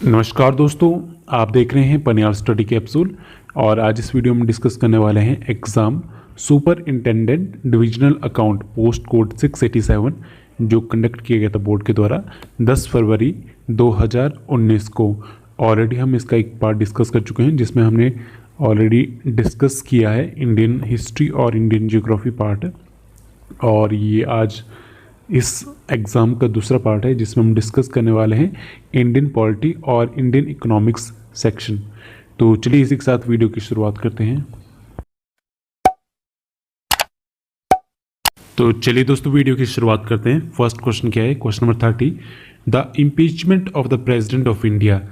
नमस्कार दोस्तों, आप देख रहे हैं पनियाल स्टडी कैप्सूल। और आज इस वीडियो में डिस्कस करने वाले हैं exam superintendent divisional account post code 687 जो कंडक्ट किया गया था बोर्ड के द्वारा 10 फरवरी 2019 को। ऑलरेडी हम इसका एक पार्ट डिस्कस कर चुके हैं जिसमें हमने ऑलरेडी डिस्कस किया है इंडियन हिस्ट्री और इंडियन ज्योग्राफी पार्ट, और ये आज इस एग्ज़ाम का दूसरा पार्ट है जिसमें हम डिस्कस करने वाले हैं इंडियन पॉलिटी और इंडियन इकोनॉमिक्स सेक्शन। तो चलिए इसी के साथ वीडियो की शुरुआत करते हैं। तो चलिए दोस्तों वीडियो की शुरुआत करते हैं। फर्स्ट क्वेश्चन क्या है? Question number 30, the impeachment of the president of India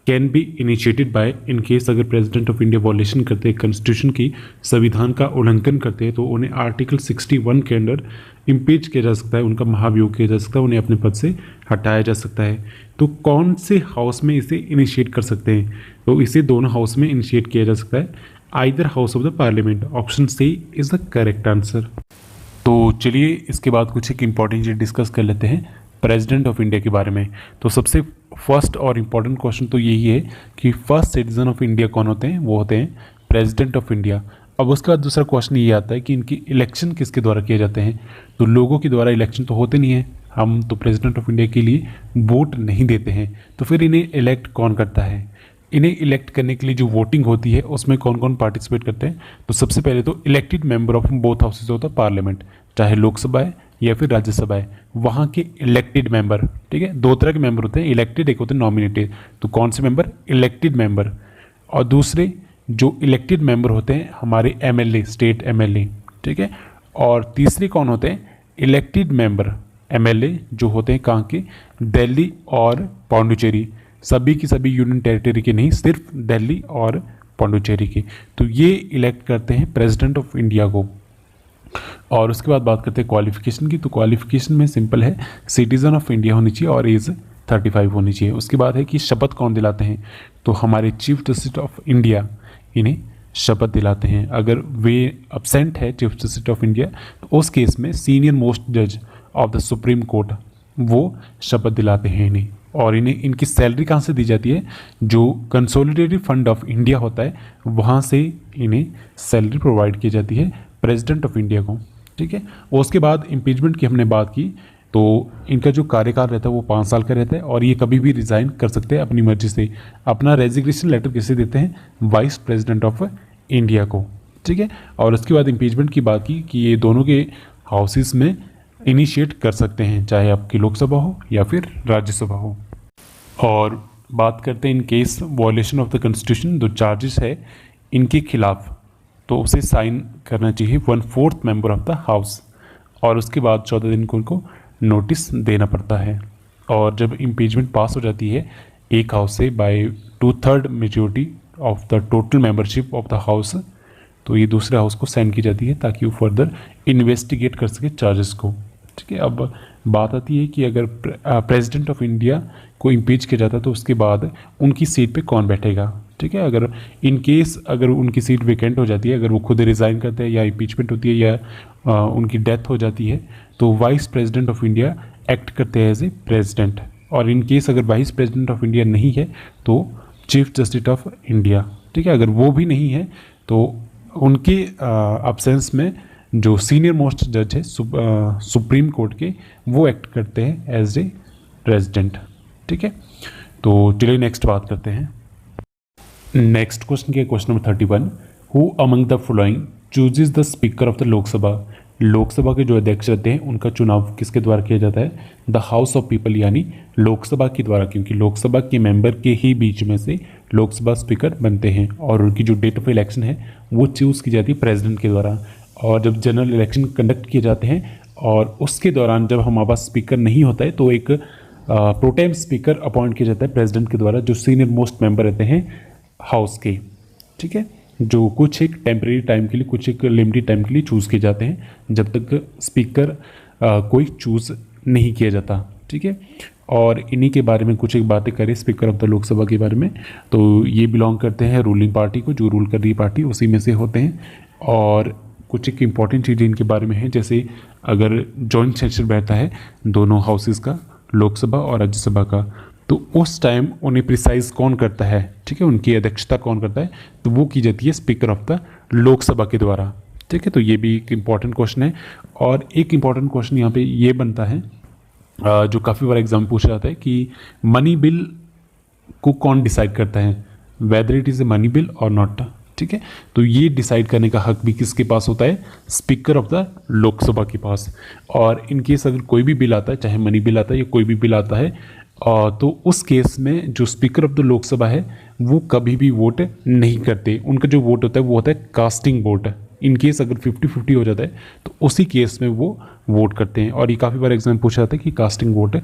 can be initiated by, in case अगर प्रेसिडेंट ऑफ इंडिया वॉलेशन करते हैं, कॉन्स्टिट्यूशन की संविधान का उल्लंघन करते हैं, तो उन्हें आर्टिकल 61 के अंडर इम्पीच किया जा सकता है, उनका महाभियोग किया जा सकता है, उन्हें अपने पद से हटाया जा सकता है। तो कौन से हाउस में इसे इनिशिएट कर सकते हैं? तो इसे दोनों हाउस में इनिशिएट किया जा सकता है, either house of the parliament. Option C is the correct answer. तो चलिए इसके बाद कुछ एक इंपॉर्टेंट चीज डिस्कस कर लेते हैं प्रेसिडेंट ऑफ इंडिया के बारे में। तो सबसे फर्स्ट और इम्पॉर्टेंट क्वेश्चन तो यही है कि फर्स्ट सिटीजन ऑफ इंडिया कौन होते हैं? वो होते हैं प्रेसिडेंट ऑफ इंडिया। अब उसके बाद दूसरा क्वेश्चन ये आता है कि इनकी इलेक्शन किसके द्वारा किए जाते हैं? तो लोगों के द्वारा इलेक्शन तो होते नहीं है, हम तो प्रेसिडेंट ऑफ इंडिया के लिए वोट नहीं देते हैं, तो फिर इन्हें इलेक्ट कौन करता है? इन्हें इलेक्ट करने के लिए जो वोटिंग होती है उसमें कौन कौन पार्टिसिपेट करते हैं? तो सबसे पहले तो elected member of both houses होता है पार्लियामेंट, चाहे लोकसभा है या फिर राज्यसभा है, वहाँ के इलेक्टेड मेंबर। ठीक है, दो तरह के मेंबर होते हैं, इलेक्टेड, एक होते हैं नॉमिनेटेड। तो कौन से मेंबर? Elected member. और दूसरे जो इलेक्टेड मेंबर होते हैं हमारे एमएलए, स्टेट एमएलए। ठीक है, और तीसरे कौन होते हैं? इलेक्टेड मेंबर एमएलए जो होते हैं कहाँ के? दिल्ली और पांडुचेरी, सभी की सभी यूनियन टेरिटरी के नहीं, सिर्फ दिल्ली और पांडुचेरी के। तो ये इलेक्ट करते हैं प्रेसिडेंट ऑफ इंडिया को। और उसके बाद बात करते हैं क्वालिफिकेशन की। तो क्वालिफिकेशन में सिंपल है, सिटीजन ऑफ इंडिया होनी चाहिए और एज 35 होनी चाहिए। उसके बाद है कि शपथ कौन दिलाते हैं? तो हमारे चीफ जस्टिस ऑफ इंडिया इन्हें शपथ दिलाते हैं। अगर वे अब्सेंट है चीफ जस्टिस ऑफ इंडिया, तो उस केस में सीनियर मोस्ट जज ऑफ द सुप्रीम कोर्ट वो शपथ दिलाते हैं इन्हें। और इन्हें इनकी सैलरी कहाँ से दी जाती है? जो कंसोलिडेटेड फंड ऑफ इंडिया होता है वहाँ से इन्हें सैलरी प्रोवाइड की जाती है प्रेसिडेंट ऑफ इंडिया को। ठीक है, और उसके बाद इम्पीचमेंट की हमने बात की, तो इनका जो कार्यकाल रहता है वो 5 साल का रहता है और ये कभी भी रिज़ाइन कर सकते हैं अपनी मर्जी से। अपना रेजिग्नेशन लेटर किसे देते हैं? वाइस प्रेसिडेंट ऑफ इंडिया को। ठीक है, और उसके बाद इम्पीचमेंट की बात की कि ये दोनों के हाउसेस में इनिशिएट कर सकते हैं, चाहे आपकी लोकसभा हो या फिर राज्यसभा हो। और बात करते हैं in case violation of the constitution, जो चार्जेस है इनके खिलाफ, तो उसे साइन करना चाहिए 1/4 मेंबर ऑफ द हाउस, और उसके बाद 14 दिन को उनको नोटिस देना पड़ता है। और जब इम्पीचमेंट पास हो जाती है एक हाउस से by 2/3 majority of the total membership of the house, तो ये दूसरे हाउस को सेंड की जाती है ताकि वो फर्दर इन्वेस्टिगेट कर सके चार्जेस को। ठीक है, अब बात आती है कि अगर प्रेसिडेंट ऑफ इंडिया को इम्पीच किया जाता है तो उसके बाद उनकी सीट पे कौन बैठेगा? ठीक है, अगर इन केस अगर उनकी सीट वेकेंट हो जाती है, अगर वो खुद रिज़ाइन करते हैं या इम्पीचमेंट होती है या उनकी डेथ हो जाती है, तो vice president of India act करते हैं एज ए प्रेसिडेंट। और इन केस अगर वाइस प्रेसिडेंट ऑफ इंडिया नहीं है तो चीफ जस्टिस ऑफ इंडिया। ठीक है, अगर वो भी नहीं है तो उनके अब्सेंस में जो सीनियर मोस्ट जज है सुप्रीम कोर्ट के, वो एक्ट करते हैं एज ए प्रेसिडेंट। ठीक है, तो चलिए नेक्स्ट बात करते हैं। नेक्स्ट क्वेश्चन क्या है? Question number 31, who among the following chooses the speaker of the Lok Sabha? Lok Sabha के जो अध्यक्ष रहते हैं उनका चुनाव किसके द्वारा किया जाता है? द हाउस ऑफ पीपल, यानी लोकसभा के द्वारा, क्योंकि लोकसभा के मेंबर के ही बीच में से लोकसभा स्पीकर बनते हैं और उनकी जो डेट ऑफ इलेक्शन है वो चूज़ की जाती है प्रेसिडेंट के द्वारा। और जब जनरल इलेक्शन कंडक्ट किए जाते हैं और उसके दौरान जब हमारे पास स्पीकर नहीं होता है तो एक प्रोटेम स्पीकर अपॉइंट किया जाता है प्रेसिडेंट के द्वारा, जो सीनियर मोस्ट मेंबर रहते हैं हाउस के। ठीक है, जो कुछ एक टेम्परेरी टाइम के लिए, कुछ एक लिमिटेड टाइम के लिए चूज़ किए जाते हैं जब तक स्पीकर कोई चूज़ नहीं किया जाता। ठीक है, और इन्हीं के बारे में कुछ एक बातें करें स्पीकर ऑफ द लोकसभा के बारे में, तो ये बिलोंग करते हैं रूलिंग पार्टी को, जो रूल कर रही पार्टी उसी में से होते हैं। और कुछ एक इंपॉर्टेंट चीज़ें इनके बारे में है, जैसे अगर जॉइंट सेशन बैठता है दोनों हाउसेस का, लोकसभा और राज्यसभा का, तो उस टाइम उन्हें प्रिसाइज कौन करता है, ठीक है, उनकी अध्यक्षता कौन करता है, तो वो की जाती है स्पीकर ऑफ द लोकसभा के द्वारा, ठीक है। तो ये भी एक इम्पॉर्टेंट क्वेश्चन है। और एक इम्पॉर्टेंट क्वेश्चन यहाँ पे ये बनता है जो काफ़ी बार एग्जाम पूछा जाता है कि मनी बिल को कौन डिसाइड करता है, whether it is a money bill और नॉट, ठीक है। तो ये डिसाइड करने का हक भी किसके पास होता है, स्पीकर ऑफ द लोकसभा के पास। और इन केस अगर कोई भी बिल आता है, चाहे मनी बिल आता है या कोई भी बिल आता है, तो उस केस में जो स्पीकर ऑफ द लोकसभा है वो कभी भी वोट नहीं करते। उनका जो वोट होता है वो होता है कास्टिंग वोट। इन केस अगर 50-50 हो जाता है तो उसी केस में वो वोट करते हैं। और ये काफ़ी बार एग्जाम पूछा जाता है कि कास्टिंग वोट,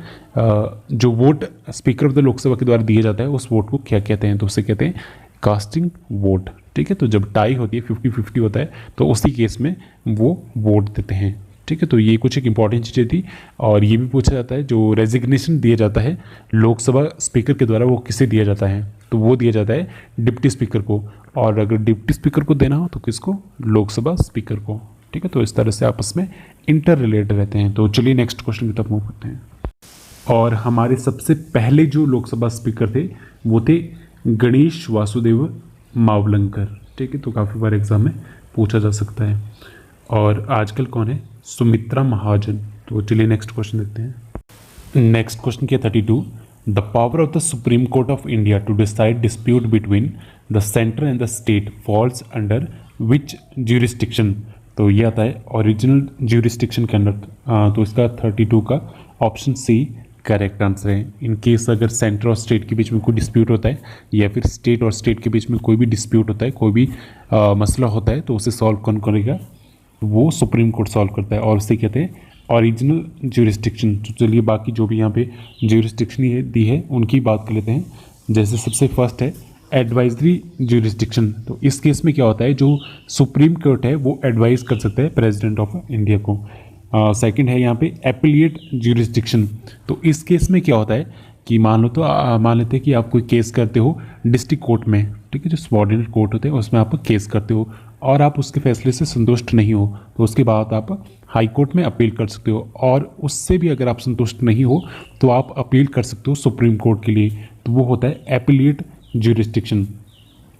जो vote speaker of the Lok Sabha के द्वारा दिया जाता है उस वोट को क्या कहते हैं, तो उसे कहते हैं कास्टिंग वोट, ठीक है। तो जब टाई होती है, 50-50 होता है, तो उसी केस में वो वोट देते हैं, ठीक है। तो ये कुछ एक इंपॉर्टेंट चीज़ें थी। और ये भी पूछा जाता है जो रेजिग्नेशन दिया जाता है लोकसभा स्पीकर के द्वारा वो किसे दिया जाता है, तो वो दिया जाता है डिप्टी स्पीकर को। और अगर डिप्टी स्पीकर को देना हो तो किसको, लोकसभा स्पीकर को, ठीक है। तो इस तरह से आपस में इंटर रिलेटेड रहते हैं। तो चलिए नेक्स्ट क्वेश्चन की तरफ मूव करते हैं। और हमारे सबसे पहले जो लोकसभा स्पीकर थे वो थे गणेश वासुदेव मावलंकर, ठीक है। तो काफ़ी बार एग्जाम में पूछा जा सकता है। और आजकल कौन है, सुमित्रा महाजन। तो चलिए नेक्स्ट क्वेश्चन देखते हैं। नेक्स्ट क्वेश्चन क्या 32, the power of the supreme court of India to decide dispute between the centre and the state falls under which jurisdiction. तो ये आता है ओरिजिनल ज्यूरिस्डिक्शन के अंडर। तो इसका 32 का ऑप्शन सी करेक्ट आंसर है। इन केस अगर सेंटर और स्टेट के बीच में कोई डिस्प्यूट होता है या फिर स्टेट और स्टेट के बीच में कोई भी डिस्प्यूट होता है, कोई भी मसला होता है, तो उसे सॉल्व कौन करेगा, वो सुप्रीम कोर्ट सॉल्व करता है और उसे कहते हैं ओरिजिनल ज्यूरिस्डिक्शन। तो चलिए बाकी जो भी यहाँ पे ज्यूरिस्डिक्शन दी है उनकी बात कर लेते हैं। जैसे सबसे फर्स्ट है एडवाइजरी ज्यूरिस्डिक्शन। तो इस केस में क्या होता है, जो सुप्रीम कोर्ट है वो एडवाइज कर सकता है प्रेसिडेंट ऑफ इंडिया को। सेकंड है यहाँ पे एपिलिएट ज्यूरिस्डिक्शन। तो इस केस में क्या होता है कि मान लेते हैं कि आप कोई केस करते हो डिस्ट्रिक्ट कोर्ट में, ठीक है, जो सबऑर्डिनेट कोर्ट होते हैं उसमें आप केस करते हो और आप उसके फैसले से संतुष्ट नहीं हो, तो उसके बाद आप हाई कोर्ट में अपील कर सकते हो। और उससे भी अगर आप संतुष्ट नहीं हो तो आप अपील कर सकते हो सुप्रीम कोर्ट के लिए, तो वो होता है एपिलिएट ज्यूरिस्डिक्शन।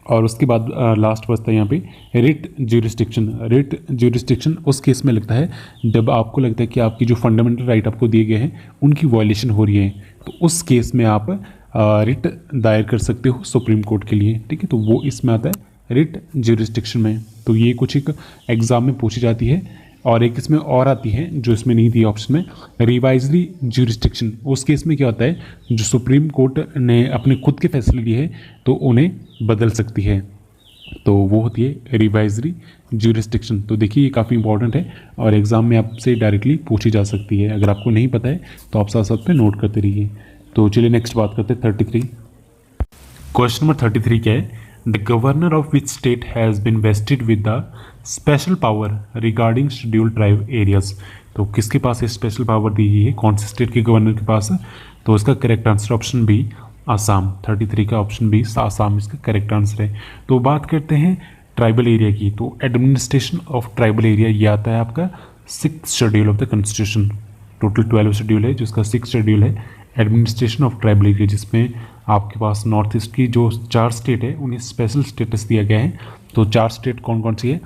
और उसके बाद लास्ट बचता है यहाँ पे रिट ज्यूरिस्डिक्शन। रिट ज्यूरिस्डिक्शन उस केस में लगता है जब आपको लगता है कि आपकी जो फंडामेंटल राइट आपको दिए गए हैं उनकी वायलेशन हो रही है, तो उस केस में आप रिट दायर कर सकते हो सुप्रीम कोर्ट के लिए, ठीक है। तो वो इसमें आता है रिट ज्यूरिस्डिक्शन में। तो ये कुछ एक एग्जाम में पूछी जाती है। और एक इसमें और आती है जो इसमें नहीं थी ऑप्शन में, रिवाइजरी ज्यूरिस्डिक्शन। उस केस में क्या होता है, जो सुप्रीम कोर्ट ने अपने खुद के फैसले लिए हैं तो उन्हें बदल सकती है, तो वो होती है रिवाइजरी ज्यूरिस्डिक्शन। तो देखिए ये काफ़ी इंपॉर्टेंट है और एग्जाम में आपसे डायरेक्टली पूछी जा सकती है। अगर आपको नहीं पता है तो आप साथ साथ पे नोट करते रहिए। तो चलिए नेक्स्ट बात करते हैं 33। क्वेश्चन नंबर 33 क्या है, the governor of which state has been wasted with the special power regarding scheduled tribe areas. तो किसके पास ये स्पेशल पावर दी गई है, कौन से स्टेट के गवर्नर के पास है, तो इसका correct answer option B Assam. 33 का ऑप्शन बी आसाम इसका करेक्ट आंसर है। तो बात करते हैं ट्राइबल एरिया की। तो एडमिनिस्ट्रेशन ऑफ ट्राइबल एरिया ये आता है आपका 6th schedule of the constitution. Total 12 schedule है जिसका 6th शेड्यूल है एडमिनिस्ट्रेशन ऑफ ट्राइबल एरिया, जिसमें आपके पास नॉर्थ ईस्ट की जो 4 स्टेट है उन्हें स्पेशल स्टेटस दिया गया है। तो 4 स्टेट कौन कौन सी है,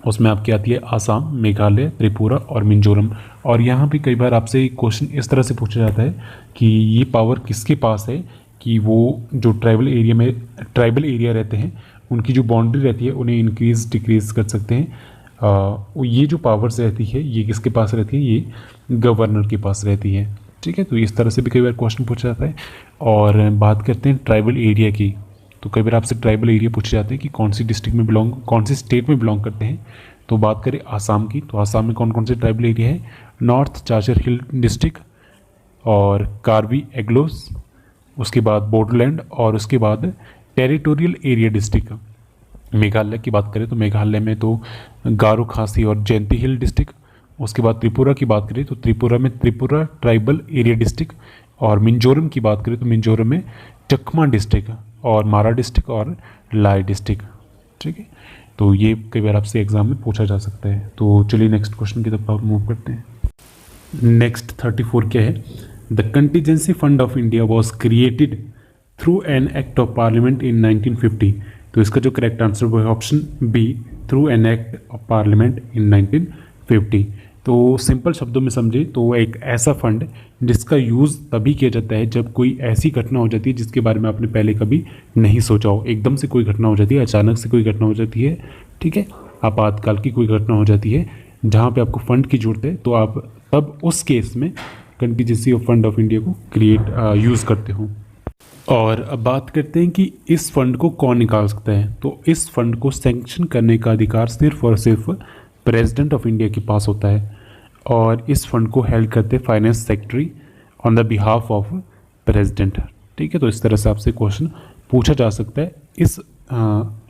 उसमें आपकी आती है आसाम, मेघालय, त्रिपुरा और मिजोरम। और यहाँ पे कई बार आपसे क्वेश्चन इस तरह से पूछा जाता है कि ये पावर किसके पास है, कि वो जो ट्राइबल एरिया रहते हैं उनकी जो बाउंड्री रहती है उन्हें इंक्रीज डिक्रीज कर सकते हैं। ये जो पावर्स रहती है ये किसके पास रहती है, ये गवर्नर के पास रहती है, ठीक है। तो इस तरह से भी कई बार क्वेश्चन पूछा जाता है। और बात करते हैं ट्राइबल एरिया की। तो कई बार आपसे ट्राइबल एरिया पूछे जाते हैं कि कौन सी डिस्ट्रिक्ट में कौन सी स्टेट में बिलोंग करते हैं। तो बात करें आसाम की, तो आसाम में कौन कौन से ट्राइबल एरिया है, नॉर्थ चाचर हिल डिस्ट्रिक्ट और कार्बी एग्लोस, उसके बाद बॉर्डरलैंड और उसके बाद टेरिटोरियल एरिया डिस्ट्रिक्ट। मेघालय की बात करें तो मेघालय में तो गारो खासी और जयंती हिल डिस्ट्रिक्ट। उसके बाद त्रिपुरा की बात करें तो त्रिपुरा में त्रिपुरा ट्राइबल एरिया डिस्ट्रिक्ट। और मिजोरम की बात करें तो मिजोरम में चकमा डिस्ट्रिक्ट और मारा डिस्ट्रिक्ट और लाई डिस्ट्रिक्ट, ठीक है। तो ये कई बार आपसे एग्जाम में पूछा जा सकता है। तो चलिए नेक्स्ट क्वेश्चन की तरफ मूव करते हैं। नेक्स्ट 34 क्या है, the contingency fund of India was created through an act of parliament in 1950। तो इसका जो करेक्ट आंसर वो है option B, through an act of parliament in 1950। तो सिंपल शब्दों में समझे तो एक ऐसा फंड जिसका यूज़ तभी किया जाता है जब कोई ऐसी घटना हो जाती है जिसके बारे में आपने पहले कभी नहीं सोचा हो। एकदम से कोई घटना हो जाती है, अचानक से कोई घटना हो जाती है, ठीक है, आपातकाल की कोई घटना हो जाती है जहाँ पे आपको फंड की जरूरत है, तो आप तब उस केस में contingency of fund of India को यूज़ करते हो। और अब बात करते हैं कि इस फंड को कौन निकाल सकता है। तो इस फंड को सैंक्शन करने का अधिकार सिर्फ और सिर्फ प्रेसिडेंट ऑफ इंडिया के पास होता है, और इस फंड को हेल्ड करते finance secretary on the behalf of president. ठीक है, तो इस तरह से आपसे क्वेश्चन पूछा जा सकता है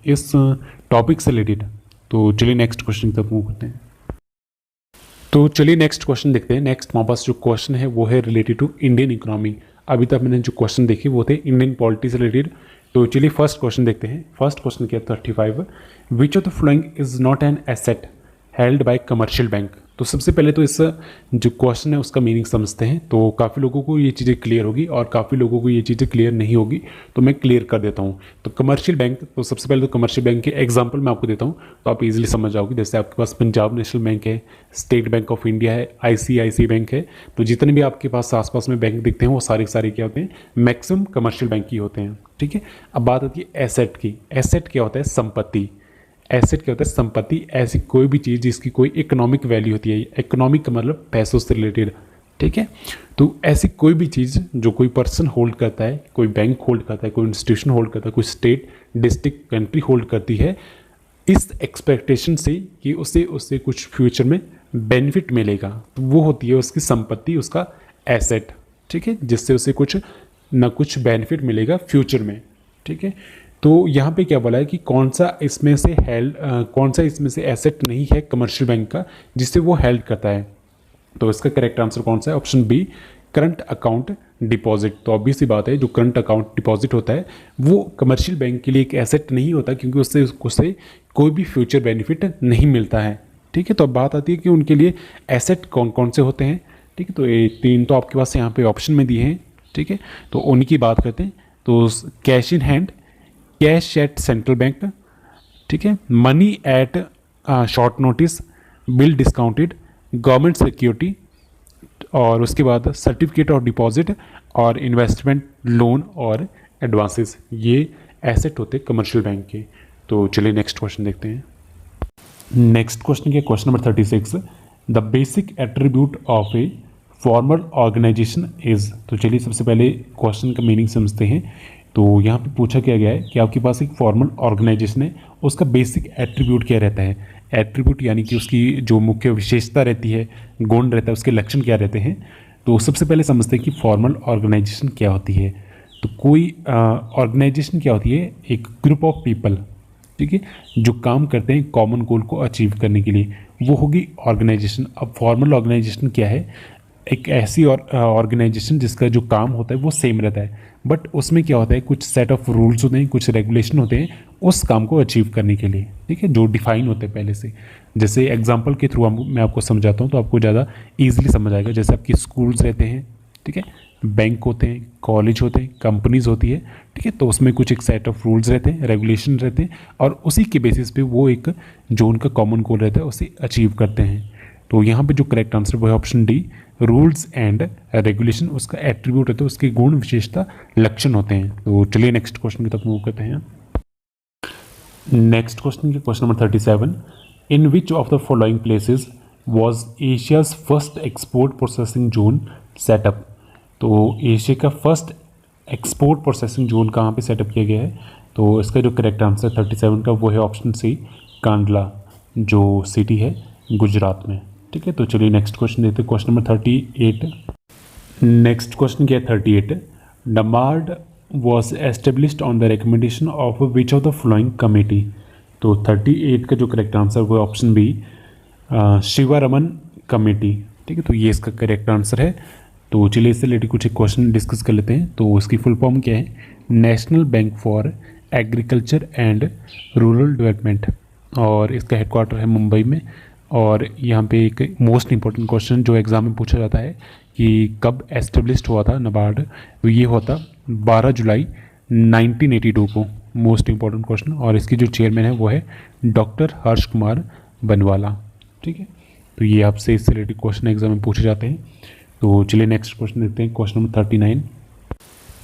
इस टॉपिक से रिलेटेड। तो चलिए नेक्स्ट क्वेश्चन तक मूव करते हैं। तो चलिए नेक्स्ट क्वेश्चन देखते हैं। नेक्स्ट हमारे पास जो क्वेश्चन है वो है रिलेटेड टू इंडियन इकोनॉमी। अभी तक मैंने जो क्वेश्चन देखे वो थे इंडियन पॉलिटी से रिलेटेड। तो चलिए फर्स्ट क्वेश्चन देखते हैं। फर्स्ट क्वेश्चन क्या है 35, which of the following is not an asset held by commercial bank. तो सबसे पहले तो इस जो क्वेश्चन है उसका मीनिंग समझते हैं। तो काफ़ी लोगों को ये चीज़ें क्लियर होगी और काफ़ी लोगों को ये चीज़ें क्लियर नहीं होगी, तो मैं क्लियर कर देता हूँ। तो कमर्शियल बैंक, तो सबसे पहले तो कमर्शियल बैंक के एग्जांपल मैं आपको देता हूँ तो आप इजीली समझ जाओगे। जैसे आपके पास पंजाब नेशनल बैंक है, स्टेट बैंक ऑफ इंडिया है, ICICI बैंक है। तो जितने भी आपके पास आसपास में बैंक दिखते हैं वो सारे सारे क्या होते हैं, मैक्सिमम कमर्शियल बैंक ही होते हैं। ठीक है, अब बात आती है एसेट की। एसेट क्या होता है, संपत्ति। एसेट क्या होता है, संपत्ति। ऐसी कोई भी चीज़ जिसकी कोई इकोनॉमिक वैल्यू होती है। इकोनॉमिक का मतलब पैसों से रिलेटेड। ठीक है, तो ऐसी कोई भी चीज़ जो कोई पर्सन होल्ड करता है, कोई बैंक होल्ड करता है, कोई इंस्टीट्यूशन होल्ड करता है, कोई स्टेट, डिस्ट्रिक्ट, कंट्री होल्ड करती है इस एक्सपेक्टेशन से कि उससे कुछ फ्यूचर में बेनिफिट मिलेगा, तो वो होती है उसकी संपत्ति, उसका एसेट। ठीक है, जिससे उसे कुछ ना कुछ बेनिफिट मिलेगा फ्यूचर में। ठीक है, तो यहाँ पे क्या बोला है कि कौन सा इसमें से एसेट नहीं है कमर्शियल बैंक का जिससे वो हेल्ड करता है। तो इसका करेक्ट आंसर कौन सा है, option B, current account deposit. तो ऑब्वियस सी बात है, जो करंट अकाउंट डिपॉजिट होता है वो कमर्शियल बैंक के लिए एक एसेट नहीं होता, क्योंकि उससे कोई भी फ्यूचर बेनिफिट नहीं मिलता है। ठीक है, तो अब बात आती है कि उनके लिए एसेट कौन कौन से होते हैं। ठीक है, तो ये 3 तो आपके पास यहाँ पे ऑप्शन में दिए हैं। ठीक है, तो उनकी बात करते हैं। तो cash in hand, cash at central bank, ठीक है, money at short notice, bill discounted, government security, और उसके बाद सर्टिफिकेट ऑफ डिपॉजिट और इन्वेस्टमेंट लोन और एडवांसेस। ये एसेट होते हैं कमर्शियल बैंक के। तो चलिए नेक्स्ट क्वेश्चन देखते हैं। नेक्स्ट क्वेश्चन क्या, question number 36, the basic attribute of a formal organisation is. तो चलिए सबसे पहले क्वेश्चन का मीनिंग समझते हैं। तो यहाँ पे पूछा क्या गया है कि आपके पास एक फॉर्मल ऑर्गेनाइजेशन है, उसका बेसिक एट्रीब्यूट क्या रहता है। एट्रीब्यूट यानी कि उसकी जो मुख्य विशेषता रहती है, गुण रहता है, उसके लक्षण क्या रहते हैं। तो सबसे पहले समझते हैं कि फॉर्मल ऑर्गेनाइजेशन क्या होती है। तो कोई ऑर्गेनाइजेशन क्या होती है, एक ग्रुप ऑफ पीपल, ठीक है, जो काम करते हैं कॉमन गोल को अचीव करने के लिए, वो होगी ऑर्गेनाइजेशन। अब फॉर्मल ऑर्गेनाइजेशन क्या है, एक ऐसी ऑर्गेनाइजेशन जिसका जो काम होता है वो सेम रहता है, बट उसमें क्या होता है, कुछ सेट ऑफ रूल्स होते हैं, कुछ रेगुलेशन होते हैं उस काम को अचीव करने के लिए। ठीक है, जो डिफाइन होते हैं पहले से। जैसे एग्जांपल के थ्रू मैं आपको समझाता हूँ तो आपको ज़्यादा इजीली समझ आएगा। जैसे आपकी स्कूल्स रहते हैं, ठीक है, बैंक होते हैं, कॉलेज होते हैं, कंपनीज होती है। ठीक है, तो उसमें कुछ एक सेट ऑफ रूल्स रहते हैं, रेगुलेशन रहते हैं, और उसी के बेसिस पे वो एक जो उनका कॉमन गोल रहता है उसे अचीव करते हैं। तो यहाँ पे जो करेक्ट आंसर वो है option D, rules and regulation उसका एट्रीब्यूट होता है, उसके गुण, विशेषता, लक्षण होते हैं। तो चलिए नेक्स्ट क्वेश्चन की तरफ मूव करते हैं। नेक्स्ट क्वेश्चन के question number 37, in which of the following places was Asia's first export processing zone setup. तो एशिया का फर्स्ट एक्सपोर्ट प्रोसेसिंग जोन कहाँ पे सेटअप किया गया है। तो इसका जो करेक्ट आंसर 37 का वो है ऑप्शन सी, कांडला, जो सिटी है गुजरात में। ठीक है, तो चलिए नेक्स्ट क्वेश्चन देखते हैं, क्वेश्चन नंबर 38। नेक्स्ट क्वेश्चन क्या है 38, NABARD was established on the recommendation of which of the following committee. तो 38 का जो करेक्ट आंसर वो है ऑप्शन बी, शिवारमन कमेटी। ठीक है, तो ये इसका करेक्ट आंसर है। तो चलिए इससे रिलेटेड कुछ एक क्वेश्चन डिस्कस कर लेते हैं। तो इसकी फुल फॉर्म क्या है, national bank for agriculture and rural development, और इसका हेडक्वार्टर है मुंबई में, और यहाँ पे एक मोस्ट इंपॉर्टेंट क्वेश्चन जो एग्ज़ाम में पूछा जाता है कि कब एस्टेब्लिश्ड हुआ था नाबार्ड, तो ये हुआ था 12 जुलाई 1982 को। मोस्ट इंपॉर्टेंट क्वेश्चन, और इसकी जो चेयरमैन है वो है डॉक्टर हर्ष कुमार बनवाला। ठीक है, तो ये आपसे इससे रिलेटेड क्वेश्चन एग्जाम में पूछे जाते हैं। तो चलिए नेक्स्ट क्वेश्चन देखते हैं, question number 39।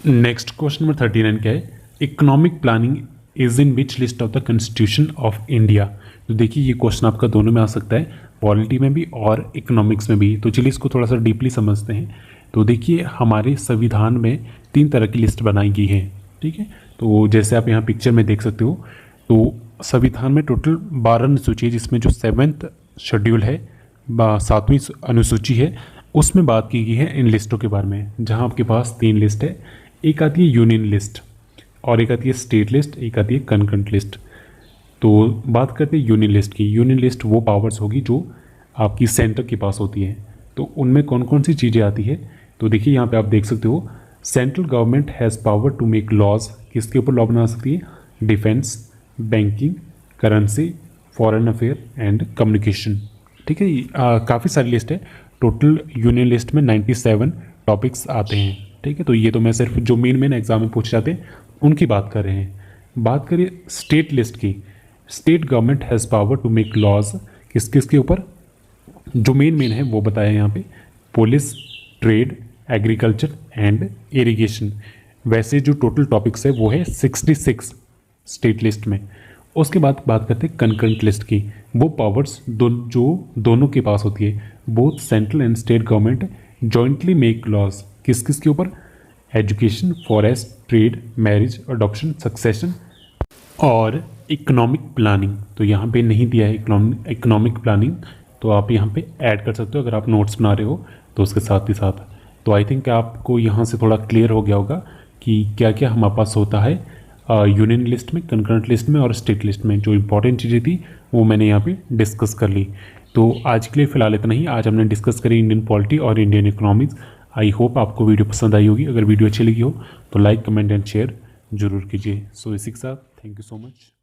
Next question number 39 क्या है, economic planning is in which list of the constitution of India. तो देखिए ये क्वेश्चन आपका दोनों में आ सकता है, पॉलिटी में भी और इकोनॉमिक्स में भी। तो चलिए इसको थोड़ा सा डीपली समझते हैं। तो देखिए हमारे संविधान में 3 तरह की लिस्ट बनाई गई है। ठीक है, तो जैसे आप यहाँ पिक्चर में देख सकते हो, तो संविधान में टोटल 12 अनुसूची है, जिसमें जो 7th शेड्यूल है, 7वीं अनुसूची है, उसमें बात की गई है इन लिस्टों के बारे में। जहाँ आपके पास 3 लिस्ट है, एक आती है यूनियन लिस्ट और एक आती है स्टेट लिस्ट, एक आती है कंकरेंट लिस्ट। तो बात करते हैं यूनियन लिस्ट की। यूनियन लिस्ट वो पावर्स होगी जो आपकी सेंटर के पास होती है। तो उनमें कौन कौन सी चीज़ें आती है, तो देखिए यहाँ पे आप देख सकते हो, central government has power to make laws. किसके ऊपर लॉ बना सकती है, defence, banking, currency, foreign affair and communication. ठीक है, काफ़ी सारी लिस्ट है। टोटल यूनियन लिस्ट में 97 टॉपिक्स आते हैं। ठीक है, तो ये तो मैं सिर्फ जो मेन एग्जाम में पूछे जाते हैं उनकी बात कर रहे हैं। बात करिए स्टेट लिस्ट की। State government has power to make laws, किस किस के ऊपर, जो मेन है वो बताया यहाँ पे, police, trade, agriculture and irrigation. वैसे जो टोटल टॉपिक्स है वो है 66 स्टेट लिस्ट में। उसके बाद बात करते हैं कंकरेंट लिस्ट की। वो पावर्स जो दोनों के पास होती है, both central and state government jointly make laws, किस किस के ऊपर, education, forest, trade, marriage, adoption, succession और इकोनॉमिक प्लानिंग। तो यहाँ पे नहीं दिया है इकोनॉमिक प्लानिंग, तो आप यहाँ पे ऐड कर सकते हो अगर आप नोट्स बना रहे हो तो उसके साथ ही साथ। तो आई थिंक आपको यहाँ से थोड़ा क्लियर हो गया होगा कि क्या क्या हमारे पास होता है यूनियन लिस्ट में, कंकरेंट लिस्ट में और स्टेट लिस्ट में। जो इंपॉर्टेंट चीज़ें थी वो मैंने यहाँ पे डिस्कस कर ली। तो आज के लिए फ़िलहाल इतना ही। आज हमने डिस्कस करी इंडियन पॉलिटी और इंडियन इकोनॉमिक्स। आई होप आपको वीडियो पसंद आई होगी। अगर वीडियो अच्छी लगी हो तो लाइक, कमेंट एंड शेयर जरूर कीजिए। सो इसी के साथ थैंक यू सो मच।